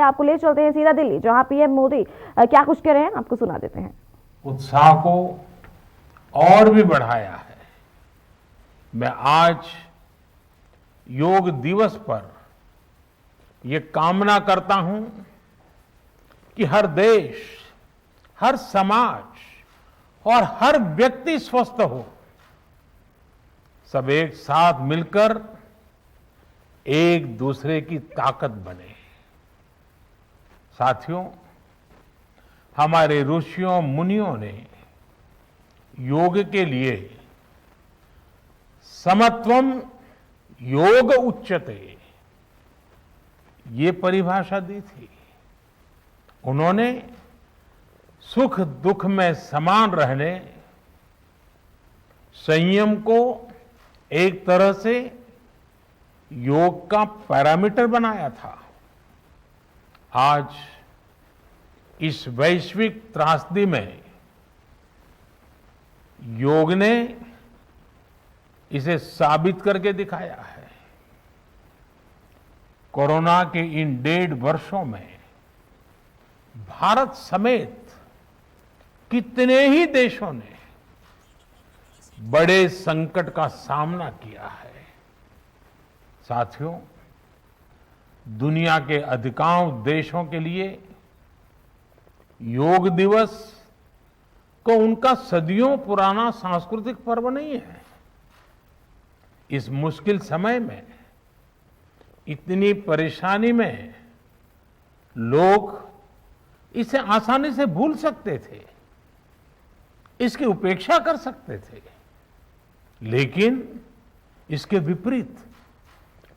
आपको ले चलते हैं सीधा दिल्ली, जहां पीएम मोदी क्या कुछ कह रहे हैं आपको सुना देते हैं। उत्साह को और भी बढ़ाया है। मैं आज योग दिवस पर ये कामना करता हूं कि हर देश, हर समाज और हर व्यक्ति स्वस्थ हो। सब एक साथ मिलकर एक दूसरे की ताकत बने। साथियों, हमारे ऋषियों मुनियों ने योग के लिए समत्वम योग उच्यते ये परिभाषा दी थी। उन्होंने सुख दुख में समान रहने, संयम को एक तरह से योग का पैरामीटर बनाया था। आज इस वैश्विक त्रासदी में योग ने इसे साबित करके दिखाया है। कोरोना के इन 1.5 वर्षों में भारत समेत कितने ही देशों ने बड़े संकट का सामना किया है। साथियों, दुनिया के अधिकांश देशों के लिए योग दिवस को उनका सदियों पुराना सांस्कृतिक पर्व नहीं है। इस मुश्किल समय में, इतनी परेशानी में लोग इसे आसानी से भूल सकते थे, इसकी उपेक्षा कर सकते थे, लेकिन इसके विपरीत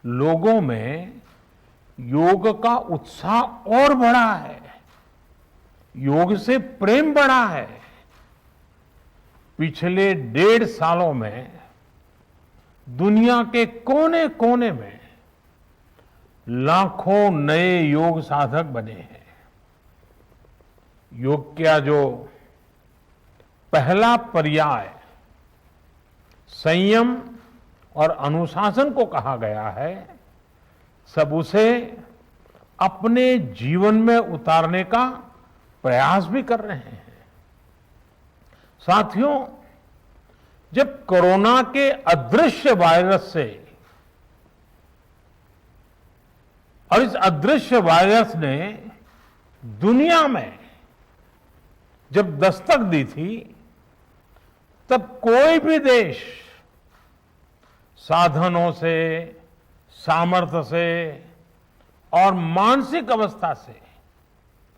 लोगों में योग का उत्साह और बढ़ा है, योग से प्रेम बढ़ा है। पिछले 1.5 सालों में दुनिया के कोने कोने में लाखों नए योग साधक बने हैं। योग का जो पहला पर्याय संयम और अनुशासन को कहा गया है, सब उसे अपने जीवन में उतारने का प्रयास भी कर रहे हैं। साथियों, जब कोरोना के अदृश्य वायरस से और इस अदृश्य वायरस ने दुनिया में जब दस्तक दी थी, तब कोई भी देश साधनों से, सामर्थ्य से और मानसिक अवस्था से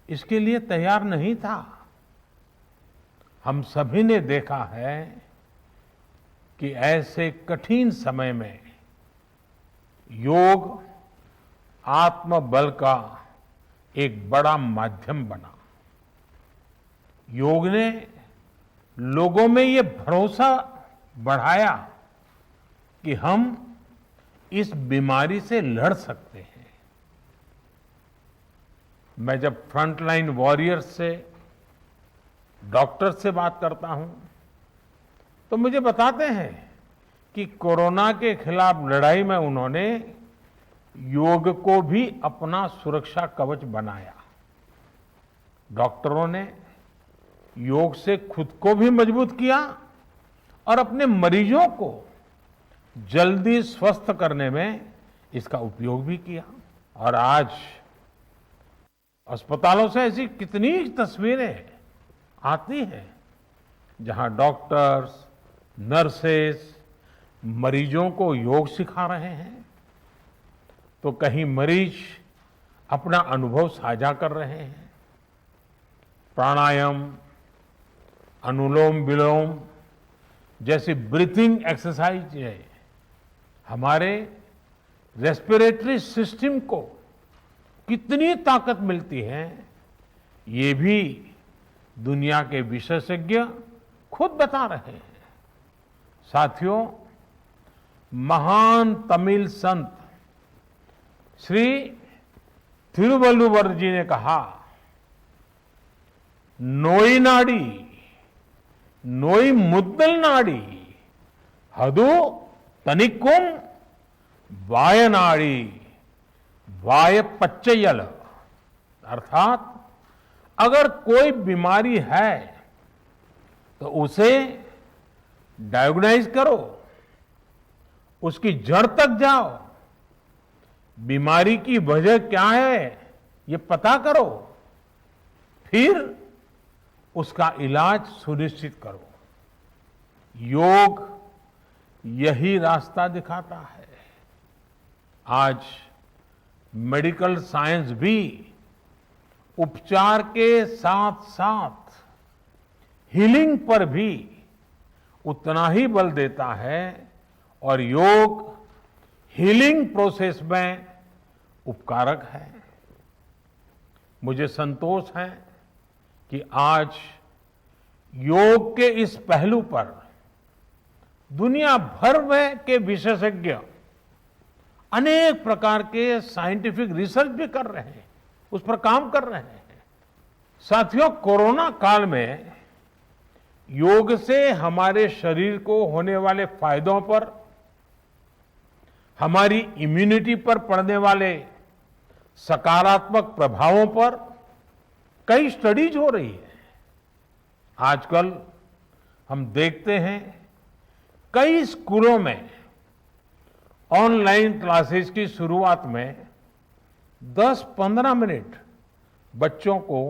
इसके लिए तैयार नहीं था। हम सभी ने देखा है कि ऐसे कठिन समय में योग आत्मबल का एक बड़ा माध्यम बना। योग ने लोगों में ये भरोसा बढ़ाया कि हम इस बीमारी से लड़ सकते हैं। मैं जब फ्रंटलाइन वॉरियर्स से, डॉक्टर से बात करता हूं, तो मुझे बताते हैं कि कोरोना के खिलाफ लड़ाई में उन्होंने योग को भी अपना सुरक्षा कवच बनाया। डॉक्टरों ने योग से खुद को भी मजबूत किया और अपने मरीजों को जल्दी स्वस्थ करने में इसका उपयोग भी किया। और आज अस्पतालों से ऐसी कितनी तस्वीरें आती हैं जहां डॉक्टर्स, नर्सेस मरीजों को योग सिखा रहे हैं, तो कहीं मरीज अपना अनुभव साझा कर रहे हैं। प्राणायाम, अनुलोम विलोम जैसी ब्रीथिंग एक्सरसाइज है हमारे रेस्पिरेटरी सिस्टम को कितनी ताकत मिलती है, ये भी दुनिया के विशेषज्ञ खुद बता रहे हैं। साथियों, महान तमिल संत श्री तिरुवल्लुवर जी ने कहा, नोई नाडी नोई मुद्दल नाडी हदु तनिक्कुम वायनाडी वाय पच्चयल। अर्थात अगर कोई बीमारी है तो उसे डायग्नाइज करो, उसकी जड़ तक जाओ, बीमारी की वजह क्या है ये पता करो, फिर उसका इलाज सुनिश्चित करो। योग यही रास्ता दिखाता है। आज मेडिकल साइंस भी उपचार के साथ साथ हीलिंग पर भी उतना ही बल देता है और योग हीलिंग प्रोसेस में उपकारक है। मुझे संतोष है कि आज योग के इस पहलू पर दुनिया भर में के विशेषज्ञ अनेक प्रकार के साइंटिफिक रिसर्च भी कर रहे हैं, उस पर काम कर रहे हैं। साथियों, कोरोना काल में योग से हमारे शरीर को होने वाले फायदों पर, हमारी इम्यूनिटी पर पड़ने वाले सकारात्मक प्रभावों पर कई स्टडीज हो रही है। आजकल हम देखते हैं कई स्कूलों में ऑनलाइन क्लासेस की शुरुआत में 10-15 मिनट बच्चों को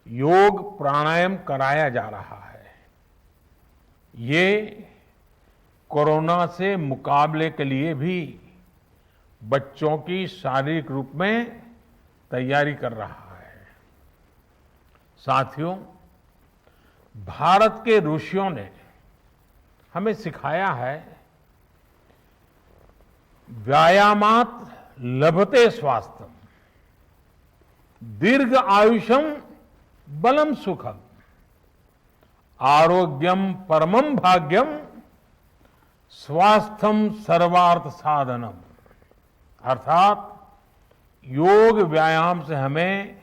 योग प्राणायाम कराया जा रहा है। ये कोरोना से मुकाबले के लिए भी बच्चों की शारीरिक रूप में तैयारी कर रहा है। साथियों, भारत के ऋषियों ने हमें सिखाया है, व्यायामात लभते स्वास्थ्यम, दीर्घ आयुषम बलम सुखम, आरोग्यम परमम भाग्यम, स्वास्थ्यम सर्वार्थ साधनम। अर्थात योग व्यायाम से हमें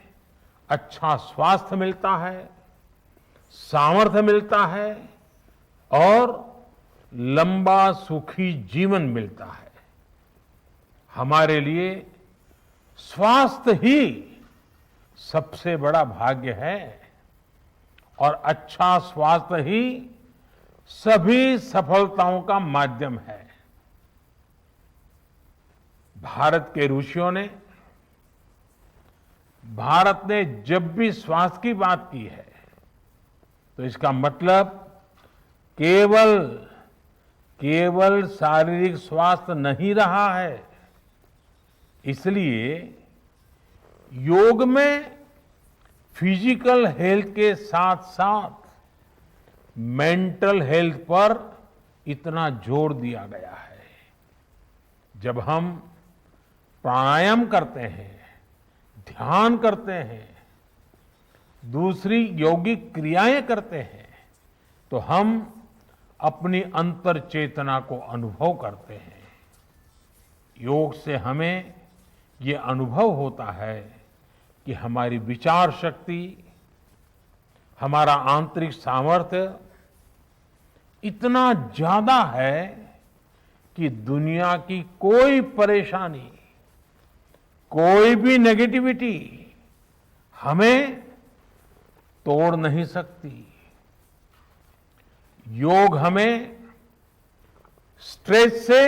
अच्छा स्वास्थ्य मिलता है, सामर्थ्य मिलता है और लंबा सुखी जीवन मिलता है। हमारे लिए स्वास्थ्य ही सबसे बड़ा भाग्य है और अच्छा स्वास्थ्य ही सभी सफलताओं का माध्यम है। भारत के ऋषियों ने, भारत ने जब भी स्वास्थ्य की बात की है तो इसका मतलब केवल शारीरिक स्वास्थ्य नहीं रहा है। इसलिए योग में फिजिकल हेल्थ के साथ साथ मेंटल हेल्थ पर इतना जोर दिया गया है। जब हम प्राणायाम करते हैं, ध्यान करते हैं, दूसरी यौगिक क्रियाएं करते हैं तो हम अपनी अंतर चेतना को अनुभव करते हैं। योग से हमें ये अनुभव होता है कि हमारी विचार शक्ति, हमारा आंतरिक सामर्थ्य इतना ज्यादा है कि दुनिया की कोई परेशानी, कोई भी नेगेटिविटी हमें तोड़ नहीं सकती। योग हमें स्ट्रेस से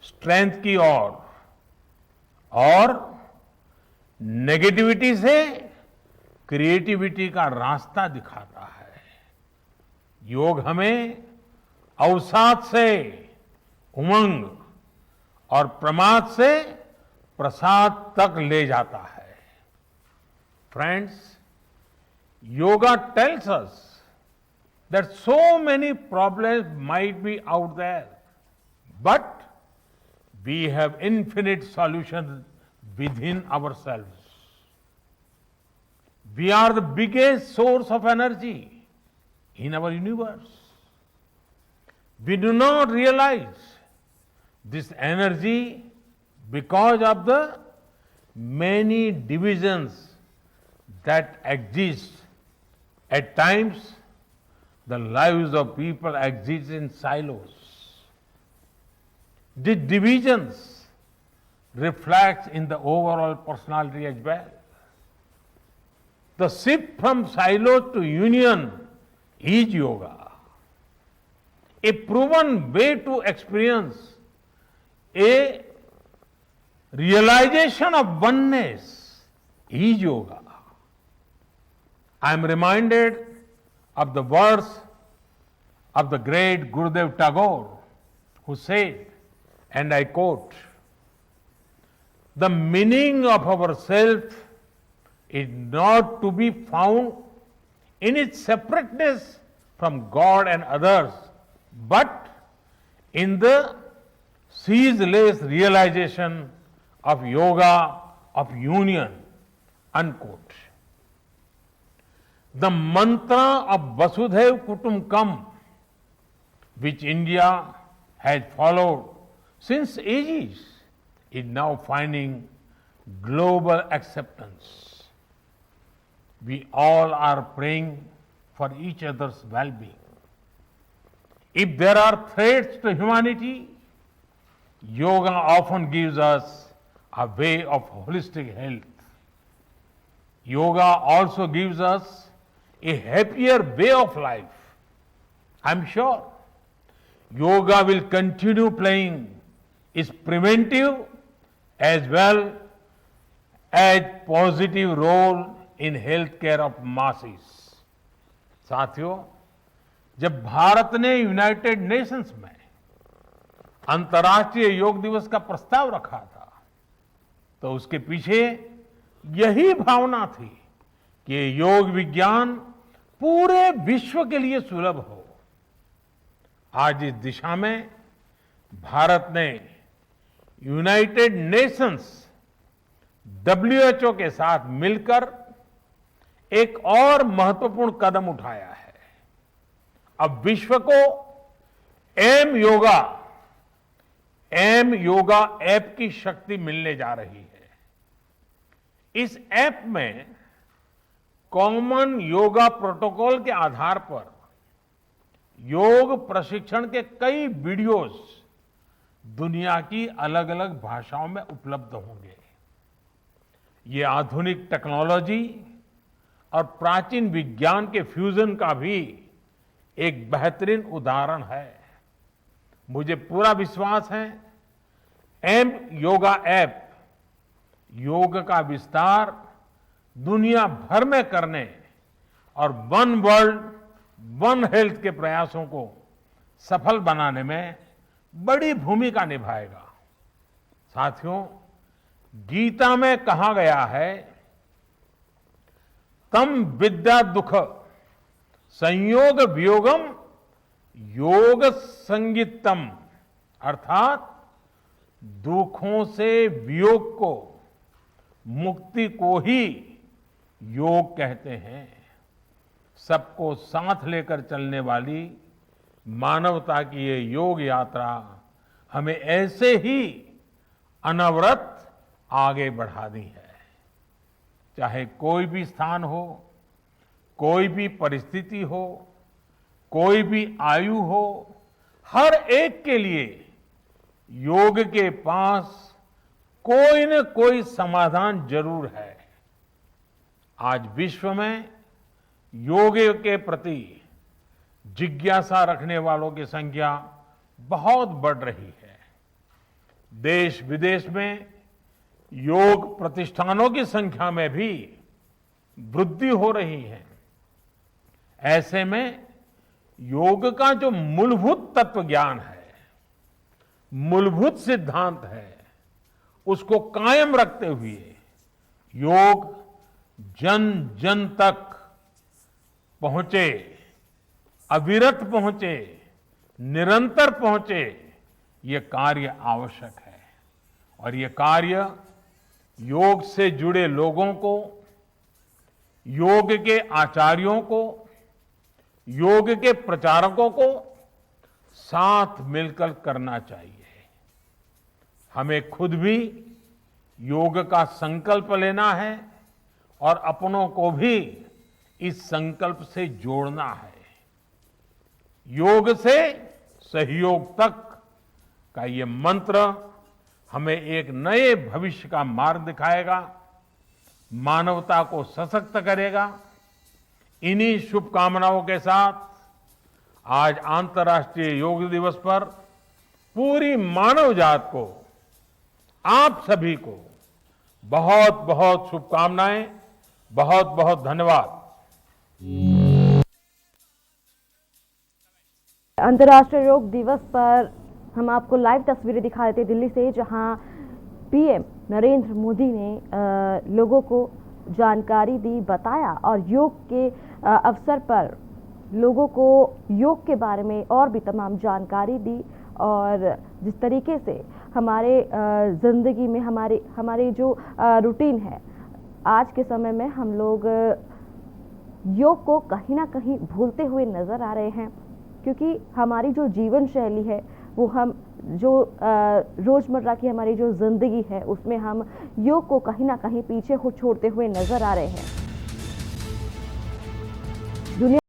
स्ट्रेंथ की ओर और नेगेटिविटी से क्रिएटिविटी का रास्ता दिखाता है। योग हमें अवसाद से उमंग और प्रमाद से प्रसाद तक ले जाता है। Friends, yoga tells us that so many problems might be out there, but we have infinite solutions within ourselves. We are the biggest source of energy in our universe. We do not realize this energy because of the many divisions that exist. At times, the lives of people exist in silos. These divisions reflect in the overall personality as well. The shift from silos to union is yoga. A proven way to experience a realization of oneness is yoga. I am reminded of the words of the great Gurudev Tagore, who said, and I quote, "The meaning of our self is not to be found in its separateness from God and others, but in the ceaseless realization of yoga of union." Unquote. The mantra of Vasudhaiv Kutumbakam, which India has followed since ages, is now finding global acceptance. We all are praying for each other's well-being. If there are threats to humanity, yoga often gives us a way of holistic health. Yoga also gives us a happier way of life. I'm sure yoga will continue playing its preventive as well as positive role in healthcare of masses. साथियों, जब भारत ने United Nations में अंतर्राष्ट्रीय योग दिवस का प्रस्ताव रखा था, तो उसके पीछे यही भावना थी कि योग विज्ञान पूरे विश्व के लिए सुलभ हो। आज इस दिशा में भारत ने यूनाइटेड नेशंस WHO के साथ मिलकर एक और महत्वपूर्ण कदम उठाया है। अब विश्व को एम योगा ऐप की शक्ति मिलने जा रही है। इस ऐप में कॉमन योगा प्रोटोकॉल के आधार पर योग प्रशिक्षण के कई वीडियोस दुनिया की अलग अलग भाषाओं में उपलब्ध होंगे। ये आधुनिक टेक्नोलॉजी और प्राचीन विज्ञान के फ्यूजन का भी एक बेहतरीन उदाहरण है। मुझे पूरा विश्वास है एम योगा ऐप योग का विस्तार दुनिया भर में करने और वन वर्ल्ड वन हेल्थ के प्रयासों को सफल बनाने में बड़ी भूमिका निभाएगा। साथियों, गीता में कहा गया है, तम विद्या दुख संयोग वियोगम योग संगीतम, अर्थात दुखों से वियोग को, मुक्ति को ही योग कहते हैं। सबको साथ लेकर चलने वाली मानवता की ये योग यात्रा हमें ऐसे ही अनवरत आगे बढ़ानी है। चाहे कोई भी स्थान हो, कोई भी परिस्थिति हो, कोई भी आयु हो, हर एक के लिए योग के पास कोई न कोई समाधान जरूर है। आज विश्व में योग के प्रति जिज्ञासा रखने वालों की संख्या बहुत बढ़ रही है। देश विदेश में योग प्रतिष्ठानों की संख्या में भी वृद्धि हो रही है। ऐसे में योग का जो मूलभूत तत्व ज्ञान है, मूलभूत सिद्धांत है, उसको कायम रखते हुए योग जन जन तक पहुंचे, अविरत पहुंचे, निरंतर पहुंचे, ये कार्य आवश्यक है। और ये कार्य योग से जुड़े लोगों को, योग के आचार्यों को, योग के प्रचारकों को साथ मिलकर करना चाहिए। हमें खुद भी योग का संकल्प लेना है और अपनों को भी इस संकल्प से जोड़ना है। योग से सहयोग तक का ये मंत्र हमें एक नए भविष्य का मार्ग दिखाएगा। मानवता को सशक्त करेगा। इन्हीं शुभकामनाओं के साथ आज अंतर्राष्ट्रीय योग दिवस पर पूरी मानव जात को, आप सभी को बहुत बहुत शुभकामनाएं, बहुत बहुत धन्यवाद। अंतर्राष्ट्रीय योग दिवस पर हम आपको लाइव तस्वीरें दिखा देते दिल्ली से, जहां पीएम नरेंद्र मोदी ने लोगों को जानकारी दी, बताया और योग के अवसर पर लोगों को योग के बारे में और भी तमाम जानकारी दी। और जिस तरीके से हमारे ज़िंदगी में हमारे जो रूटीन है, आज के समय में हम लोग योग को कहीं ना कहीं भूलते हुए नज़र आ रहे हैं, क्योंकि हमारी जो जीवन शैली है वो हम जो रोज़मर्रा की हमारी जो ज़िंदगी है उसमें हम योग को कहीं ना कहीं पीछे छोड़ते हुए नज़र आ रहे हैं। दुनिया